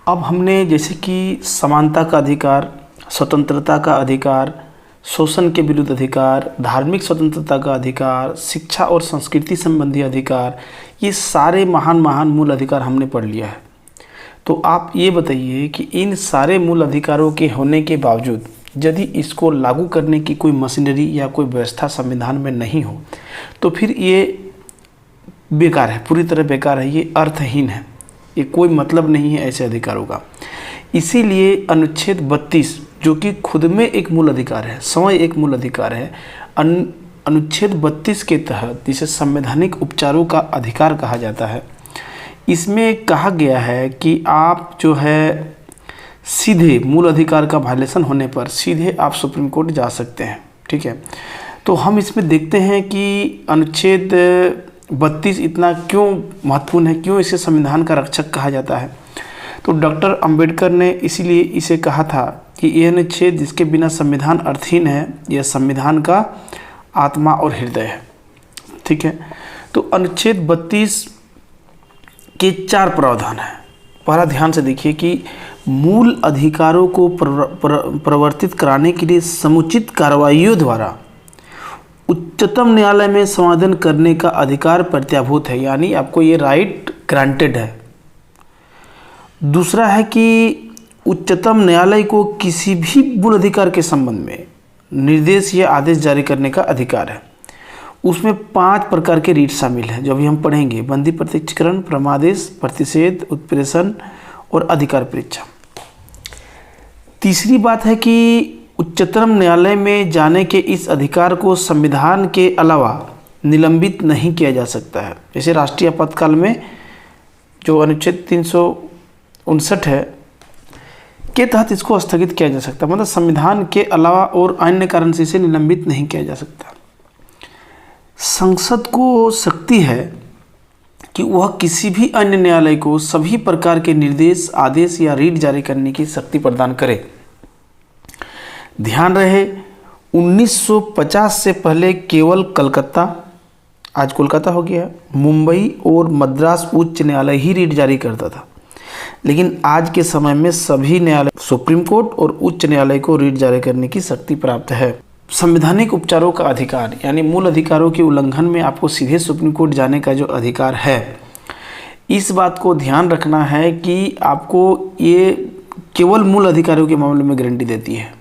अब हमने जैसे कि समानता का अधिकार, स्वतंत्रता का अधिकार, शोषण के विरुद्ध अधिकार, धार्मिक स्वतंत्रता का अधिकार, शिक्षा और संस्कृति संबंधी अधिकार, ये सारे महान महान मूल अधिकार हमने पढ़ लिया है। तो आप ये बताइए कि इन सारे मूल अधिकारों के होने के बावजूद यदि इसको लागू करने की कोई मशीनरी या कोई व्यवस्था संविधान में नहीं हो तो फिर ये बेकार है, पूरी तरह बेकार है, ये अर्थहीन है, ये कोई मतलब नहीं है ऐसे अधिकारों का। इसीलिए अनुच्छेद 32 जो कि खुद में एक मूल अधिकार है, स्वयं एक मूल अधिकार है, अनुच्छेद 32 के तहत जिसे संवैधानिक उपचारों का अधिकार कहा जाता है, इसमें कहा गया है कि आप जो है सीधे मूल अधिकार का वायलेशन होने पर सीधे आप सुप्रीम कोर्ट जा सकते हैं। ठीक है, तो हम इसमें देखते हैं कि अनुच्छेद 32 इतना क्यों महत्वपूर्ण है, क्यों इसे संविधान का रक्षक कहा जाता है। तो डॉक्टर अंबेडकर ने इसीलिए इसे कहा था कि यह अनुच्छेद जिसके बिना संविधान अर्थहीन है, यह संविधान का आत्मा और हृदय है। ठीक है, तो अनुच्छेद 32 के 4 प्रावधान हैं। पहला ध्यान से देखिए कि मूल अधिकारों को प्रवर्तित कराने के लिए समुचित कार्रवाइयों द्वारा उच्चतम न्यायालय में समाधान करने का अधिकार प्रत्याभूत है, यानी आपको ये राइट ग्रांटेड है। दूसरा है कि उच्चतम न्यायालय को किसी भी मूल अधिकार के संबंध में निर्देश या आदेश जारी करने का अधिकार है। उसमें 5 प्रकार के रीट शामिल हैं जो अभी हम पढ़ेंगे: बंदी प्रत्यक्षीकरण, परमादेश, प्रतिषेध, उत्प्रेषण और अधिकार परीक्षा। तीसरी बात है कि उच्चतम न्यायालय में जाने के इस अधिकार को संविधान के अलावा निलंबित नहीं किया जा सकता है। जैसे राष्ट्रीय आपातकाल में जो अनुच्छेद 359 है के तहत इसको स्थगित किया जा सकता है, मतलब संविधान के अलावा और अन्य कारण से इसे निलंबित नहीं किया जा सकता। संसद को शक्ति है कि वह किसी भी अन्य न्यायालय को सभी प्रकार के निर्देश, आदेश या रीट जारी करने की शक्ति प्रदान करे। ध्यान रहे 1950 से पहले केवल कलकत्ता, आज कोलकाता हो गया, मुंबई और मद्रास उच्च न्यायालय ही रीट जारी करता था, लेकिन आज के समय में सभी न्यायालय, सुप्रीम कोर्ट और उच्च न्यायालय को रीट जारी करने की शक्ति प्राप्त है। संवैधानिक उपचारों का अधिकार यानी मूल अधिकारों के उल्लंघन में आपको सीधे सुप्रीम कोर्ट जाने का जो अधिकार है, इस बात को ध्यान रखना है कि आपको ये केवल मूल अधिकारों के मामले में गारंटी देती है।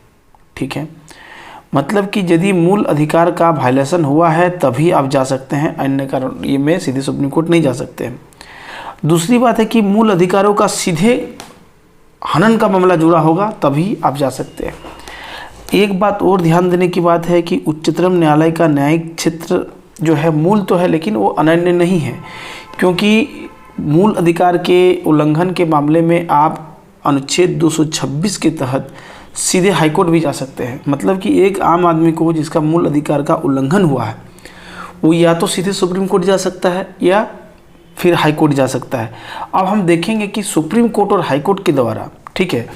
ठीक है, मतलब कि यदि मूल अधिकार का वायलेशन हुआ है तभी आप जा सकते हैं, अन्य कारण ये में सीधे सुप्रीम कोर्ट नहीं जा सकते हैं। दूसरी बात है कि मूल अधिकारों का सीधे हनन का मामला जुड़ा होगा तभी आप जा सकते हैं। एक बात और ध्यान देने की बात है कि उच्चतम न्यायालय का न्यायिक क्षेत्र जो है मूल तो है लेकिन वो अनन्य नहीं है, क्योंकि मूल अधिकार के उल्लंघन के मामले में आप अनुच्छेद 226 के तहत सीधे हाईकोर्ट भी जा सकते हैं। मतलब कि एक आम आदमी को जिसका मूल अधिकार का उल्लंघन हुआ है वो या तो सीधे सुप्रीम कोर्ट जा सकता है या फिर हाईकोर्ट जा सकता है। अब हम देखेंगे कि सुप्रीम कोर्ट और हाईकोर्ट के द्वारा, ठीक है,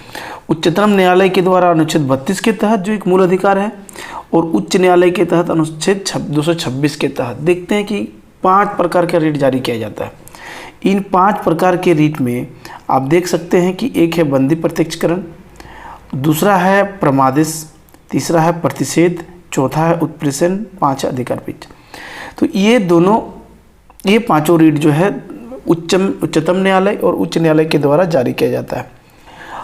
उच्चतम न्यायालय के द्वारा अनुच्छेद 32 के तहत जो एक मूल अधिकार है और उच्च न्यायालय के तहत अनुच्छेद 226 के तहत देखते हैं कि 5 प्रकार का रीट जारी किया जाता है। इन 5 प्रकार के रीट में आप देख सकते हैं कि एक है बंदी प्रत्यक्षीकरण, दूसरा है प्रमादेश, तीसरा है प्रतिषेध, चौथा है उत्प्रेषण, 5 अधिकार परीक्षा। तो ये पांचों रीट जो है उच्चतम न्यायालय और उच्च न्यायालय के द्वारा जारी किया जाता है।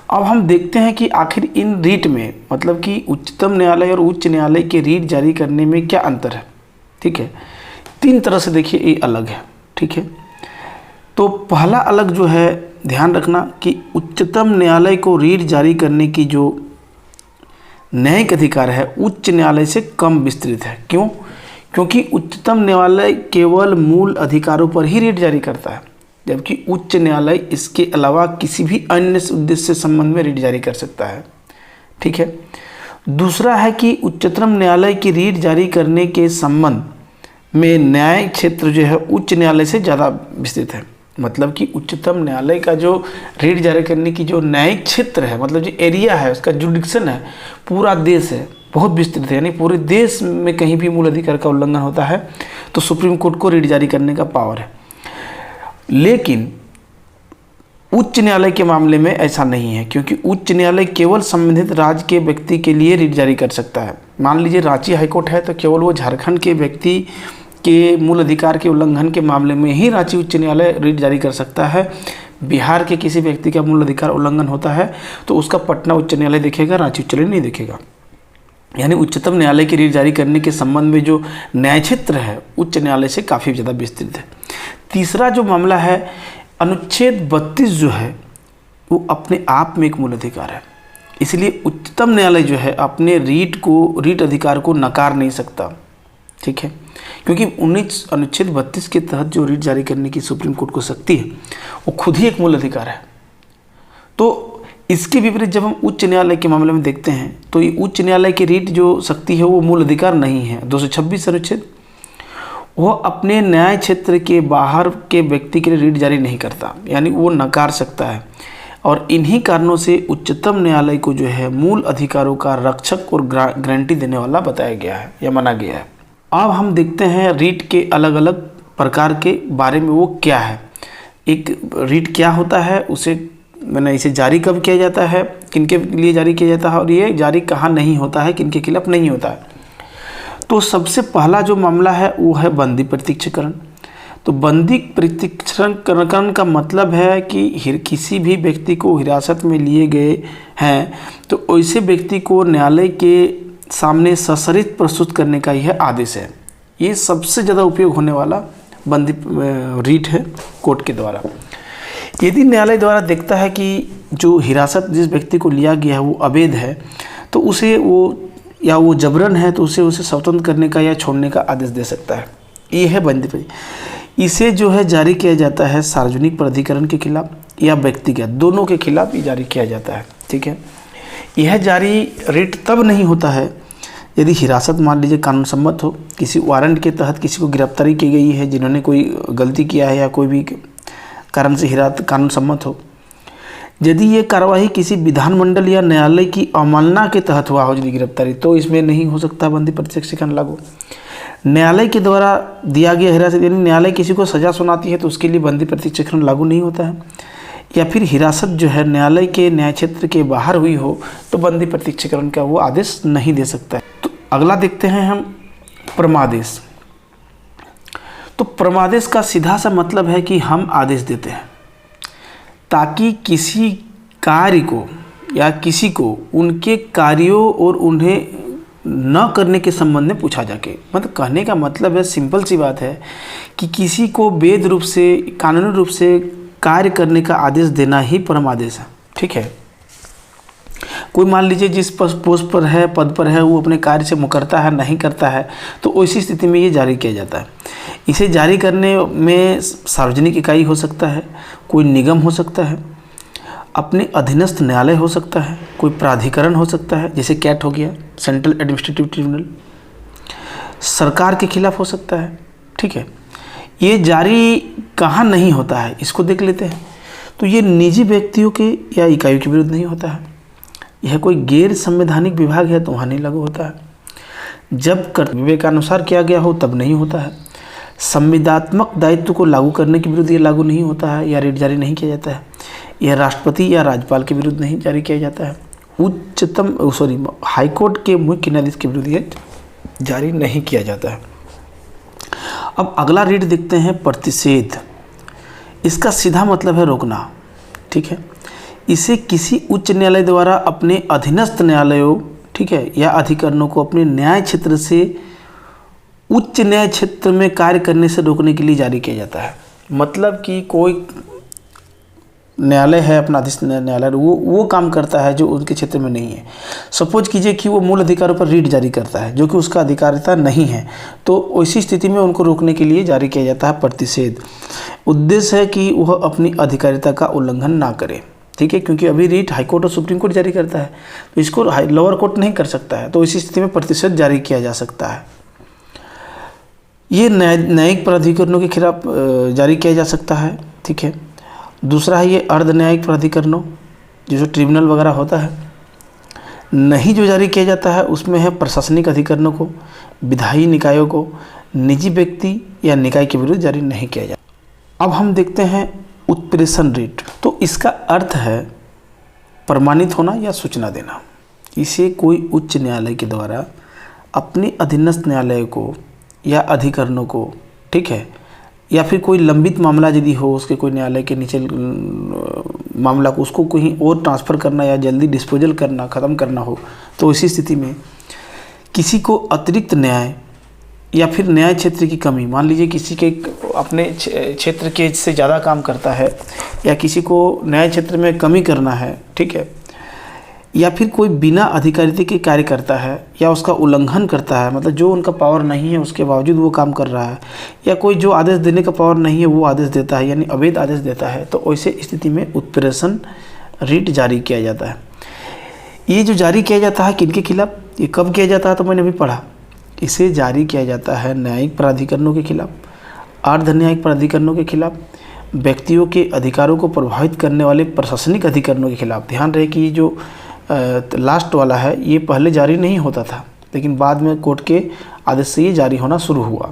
अब हम देखते हैं कि आखिर इन रीट में, मतलब कि उच्चतम न्यायालय और उच्च न्यायालय के रीट जारी करने में क्या अंतर है। ठीक है, 3 तरह से देखिए ये अलग है। ठीक है, तो पहला अलग जो है ध्यान रखना कि उच्चतम न्यायालय को रीट जारी करने की जो न्यायिक अधिकार है उच्च न्यायालय से कम विस्तृत है। क्यों? क्योंकि उच्चतम न्यायालय केवल मूल अधिकारों पर ही रीट जारी करता है, जबकि उच्च न्यायालय इसके अलावा किसी भी अन्य उद्देश्य से संबंध में रीट जारी कर सकता है। ठीक है, दूसरा है कि उच्चतम न्यायालय की रीट जारी करने के संबंध में न्याय क्षेत्र जो है उच्च न्यायालय से ज़्यादा विस्तृत है। मतलब कि उच्चतम न्यायालय का जो रीट जारी करने की जो न्यायिक क्षेत्र है, मतलब जो एरिया है, उसका जुडिक्शन है, पूरा देश है, बहुत विस्तृत है। यानी पूरे देश में कहीं भी मूल अधिकार का उल्लंघन होता है तो सुप्रीम कोर्ट को रीट जारी करने का पावर है। लेकिन उच्च न्यायालय के मामले में ऐसा नहीं है, क्योंकि उच्च न्यायालय केवल संबंधित राज्य के व्यक्ति के लिए रिट जारी कर सकता है। मान लीजिए रांची हाईकोर्ट है तो केवल वो झारखंड के व्यक्ति के मूल अधिकार के उल्लंघन के मामले में ही रांची उच्च न्यायालय रिट जारी कर सकता है। बिहार के किसी व्यक्ति का मूल अधिकार उल्लंघन होता है तो उसका पटना उच्च न्यायालय देखेगा, रांची उच्च न्यायालय नहीं देखेगा। यानी उच्चतम न्यायालय की रिट जारी करने के संबंध में जो न्याय क्षेत्र है उच्च न्यायालय से काफ़ी ज़्यादा विस्तृत है। तीसरा जो मामला है, अनुच्छेद 32 जो है वो अपने आप में एक मूल अधिकार है, इसलिए उच्चतम न्यायालय जो है अपने रीट अधिकार को नकार नहीं सकता। ठीक है, क्योंकि अनुच्छेद 32 के तहत जो रीट जारी करने की सुप्रीम कोर्ट को शक्ति है वो खुद ही एक मूल अधिकार है। तो इसके विपरीत जब हम उच्च न्यायालय के मामले में देखते हैं तो ये उच्च न्यायालय की रीट जो शक्ति है वो मूल अधिकार नहीं है। 226 अनुच्छेद वह अपने न्याय क्षेत्र के बाहर के व्यक्ति के लिए रीट जारी नहीं करता, यानी वो नकार सकता है। और इन्हीं कारणों से उच्चतम न्यायालय को जो है मूल अधिकारों का रक्षक और गारंटी देने वाला बताया गया है या माना गया है। अब हम देखते हैं रीट के अलग अलग प्रकार के बारे में वो क्या है। एक रीट क्या होता है, इसे जारी कब किया जाता है, किनके लिए जारी किया जाता है, और ये जारी कहाँ नहीं होता है, किनके खिलाफ नहीं होता है। तो सबसे पहला जो मामला है वो है बंदी प्रत्यक्षीकरण। तो बंदी प्रत्यक्षीकरण का मतलब है कि किसी भी व्यक्ति को हिरासत में लिए गए हैं तो ऐसे व्यक्ति को न्यायालय के सामने सशर्त प्रस्तुत करने का यह आदेश है। ये सबसे ज़्यादा उपयोग होने वाला बंदी रीट है कोर्ट के द्वारा। यदि न्यायालय द्वारा देखता है कि जो हिरासत जिस व्यक्ति को लिया गया है वो अवैध है तो उसे वो जबरन है तो उसे स्वतंत्र करने का या छोड़ने का आदेश दे सकता है। ये है बंदी। इसे जो है जारी किया जाता है सार्वजनिक प्राधिकरण के खिलाफ या व्यक्तिगत, दोनों के खिलाफ ये जारी किया जाता है। ठीक है, यह जारी रिट तब नहीं होता है यदि हिरासत मान लीजिए कानून सम्मत हो, किसी वारंट के तहत किसी को गिरफ्तारी की गई है जिन्होंने कोई गलती किया है या कोई भी कारण से हिरासत कानून सम्मत हो। यदि ये कार्रवाई किसी विधानमंडल या न्यायालय की अवमानना के तहत हुआ हो यदि गिरफ्तारी, तो इसमें नहीं हो सकता बंदी प्रत्यक्षीकरण लागू। न्यायालय के द्वारा दिया गया हिरासत, यानी न्यायालय किसी को सज़ा सुनाती है तो उसके लिए बंदी प्रत्यक्षीकरण लागू नहीं होता है। या फिर हिरासत जो है न्यायालय के न्याय क्षेत्र के बाहर हुई हो तो बंदी प्रत्यक्षीकरण का वो आदेश नहीं दे सकता है। तो अगला देखते हैं हम परमादेश। तो परमादेश का सीधा सा मतलब है कि हम आदेश देते हैं ताकि किसी कार्य को या किसी को उनके कार्यों और उन्हें न करने के संबंध में पूछा जाके। मतलब कहने का मतलब है, सिंपल सी बात है कि किसी को वैध रूप से कानूनी रूप से कार्य करने का आदेश देना ही परम आदेश है। ठीक है, कोई मान लीजिए जिस पोस्ट पर है, पद पर है, वो अपने कार्य से मुकरता है, नहीं करता है, तो ऐसी स्थिति में ये जारी किया जाता है। इसे जारी करने में सार्वजनिक इकाई हो सकता है, कोई निगम हो सकता है, अपने अधीनस्थ न्यायालय हो सकता है, कोई प्राधिकरण हो सकता है जैसे कैट हो गया, सेंट्रल एडमिनिस्ट्रेटिव ट्रिब्यूनल, सरकार के खिलाफ हो सकता है। ठीक है, ये जारी कहाँ नहीं होता है इसको देख लेते हैं। तो ये निजी व्यक्तियों के या इकाइयों के विरुद्ध नहीं होता है। यह कोई गैर संवैधानिक विभाग है तो वहाँ नहीं लागू होता है। जब कर्तव्य के अनुसार किया गया हो तब नहीं होता है। संविदात्मक दायित्व को लागू करने के विरुद्ध ये लागू नहीं होता है या रिट जारी नहीं किया जाता है। यह राष्ट्रपति या राज्यपाल के विरुद्ध नहीं जारी किया जाता है। हाईकोर्ट के मुख्य न्यायाधीश के विरुद्ध ये जारी नहीं किया जाता है। अब अगला रिट देखते हैं प्रतिषेध। इसका सीधा मतलब है रोकना। ठीक है, इसे किसी उच्च न्यायालय द्वारा अपने अधीनस्थ न्यायालयों, ठीक है, या अधिकरणों को अपने न्याय क्षेत्र से उच्च न्याय क्षेत्र में कार्य करने से रोकने के लिए जारी किया जाता है। मतलब कि कोई न्यायालय है, अपना अधीनस्थ न्यायालय, वो काम करता है जो उनके क्षेत्र में नहीं है। सपोज कीजिए कि वो मूल अधिकारों पर रीट जारी करता है जो कि उसका अधिकारिता नहीं है, तो ऐसी स्थिति में उनको रोकने के लिए जारी किया जाता है प्रतिषेध। उद्देश्य है कि वह अपनी अधिकारिता का उल्लंघन ना करे। ठीक है, क्योंकि अभी रीट हाईकोर्ट और सुप्रीम कोर्ट जारी करता है तो इसको लोअर कोर्ट नहीं कर सकता है, तो इसी स्थिति में प्रतिषेध जारी किया जा सकता है। ये न्यायिक प्राधिकरणों के खिलाफ जारी किया जा सकता है। ठीक है, दूसरा है ये अर्ध न्यायिक प्राधिकरणों, जो ट्रिब्यूनल वगैरह होता है। नहीं जो जारी किया जाता है उसमें है प्रशासनिक अधिकरणों को, विधायी निकायों को, निजी व्यक्ति या निकाय के विरुद्ध जारी नहीं किया जाता। अब हम देखते हैं उत्प्रेषण रीट, तो इसका अर्थ है प्रमाणित होना या सूचना देना। इसे कोई उच्च न्यायालय के द्वारा अपने अधीनस्थ न्यायालय को या अधिकरणों को, ठीक है, या फिर कोई लंबित मामला यदि हो उसके कोई न्यायालय के नीचे मामला को उसको कहीं और ट्रांसफ़र करना या जल्दी डिस्पोजल करना, ख़त्म करना हो, तो इसी स्थिति में किसी को अतिरिक्त न्याय या फिर न्याय क्षेत्र की कमी, मान लीजिए किसी के अपने क्षेत्र के से ज़्यादा काम करता है या किसी को न्याय क्षेत्र में कमी करना है, ठीक है, या फिर कोई बिना अधिकारिता के कार्य करता है या उसका उल्लंघन करता है, मतलब जो उनका पावर नहीं है उसके बावजूद वो काम कर रहा है, या कोई जो आदेश देने का पावर नहीं है वो आदेश देता है, यानी अवैध आदेश देता है, तो ऐसे स्थिति में उत्प्रेषण रीट जारी किया जाता है। ये जो जारी किया जाता है किनके खिलाफ, ये कब किया जाता है, तो मैंने अभी पढ़ा, इसे जारी किया जाता है न्यायिक प्राधिकरणों के खिलाफ, अर्ध न्यायिक प्राधिकरणों के खिलाफ, व्यक्तियों के अधिकारों को प्रभावित करने वाले प्रशासनिक अधिकरणों के खिलाफ। ध्यान रहे कि ये जो लास्ट वाला है ये पहले जारी नहीं होता था, लेकिन बाद में कोर्ट के आदेश से ये जारी होना शुरू हुआ।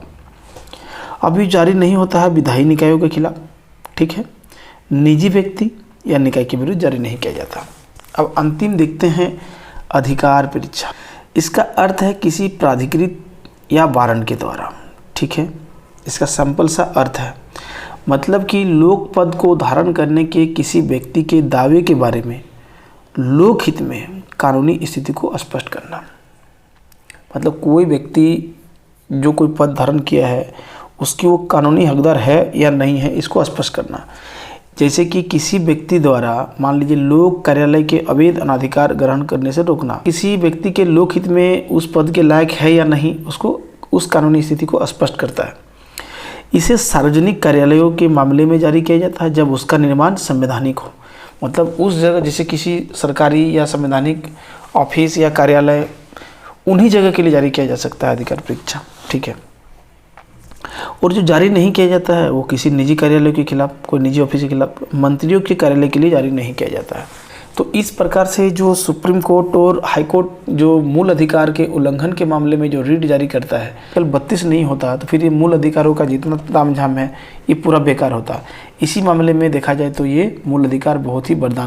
अभी जारी नहीं होता है विधायी निकायों के खिलाफ, ठीक है, निजी व्यक्ति या निकाय के विरुद्ध जारी नहीं किया जाता। अब अंतिम देखते हैं अधिकार परीक्षा। इसका अर्थ है किसी प्राधिकृत या वारंट के द्वारा, ठीक है, इसका सिंपल सा अर्थ है, मतलब कि लोक पद को धारण करने के किसी व्यक्ति के दावे के बारे में लोकहित में कानूनी स्थिति को स्पष्ट करना। मतलब कोई व्यक्ति जो कोई पद धारण किया है उसकी वो कानूनी हकदार है या नहीं है, इसको स्पष्ट करना। जैसे कि किसी व्यक्ति द्वारा मान लीजिए लोक कार्यालय के अवैध अनाधिकार ग्रहण करने से रोकना, किसी व्यक्ति के लोकहित में उस पद के लायक है या नहीं, उसको उस कानूनी स्थिति को स्पष्ट करता है। इसे सार्वजनिक कार्यालयों के मामले में जारी किया जाता है जब उसका निर्माण संवैधानिक हो, मतलब उस जगह जैसे किसी सरकारी या संवैधानिक ऑफिस या कार्यालय, उन्हीं जगह के लिए जारी किया जा सकता है अधिकार परीक्षा, ठीक है। और जो जारी नहीं किया जाता है वो किसी निजी कार्यालय के खिलाफ, कोई निजी ऑफिस के खिलाफ, मंत्रियों के कार्यालय के लिए जारी नहीं किया जाता है। तो इस प्रकार से जो सुप्रीम कोर्ट और हाई कोर्ट जो मूल अधिकार के उल्लंघन के मामले में जो रीट जारी करता है, कल 32 नहीं होता तो फिर ये मूल अधिकारों का जितना तामझाम है ये पूरा बेकार होता। इसी मामले में देखा जाए तो ये मूल अधिकार बहुत ही वरदान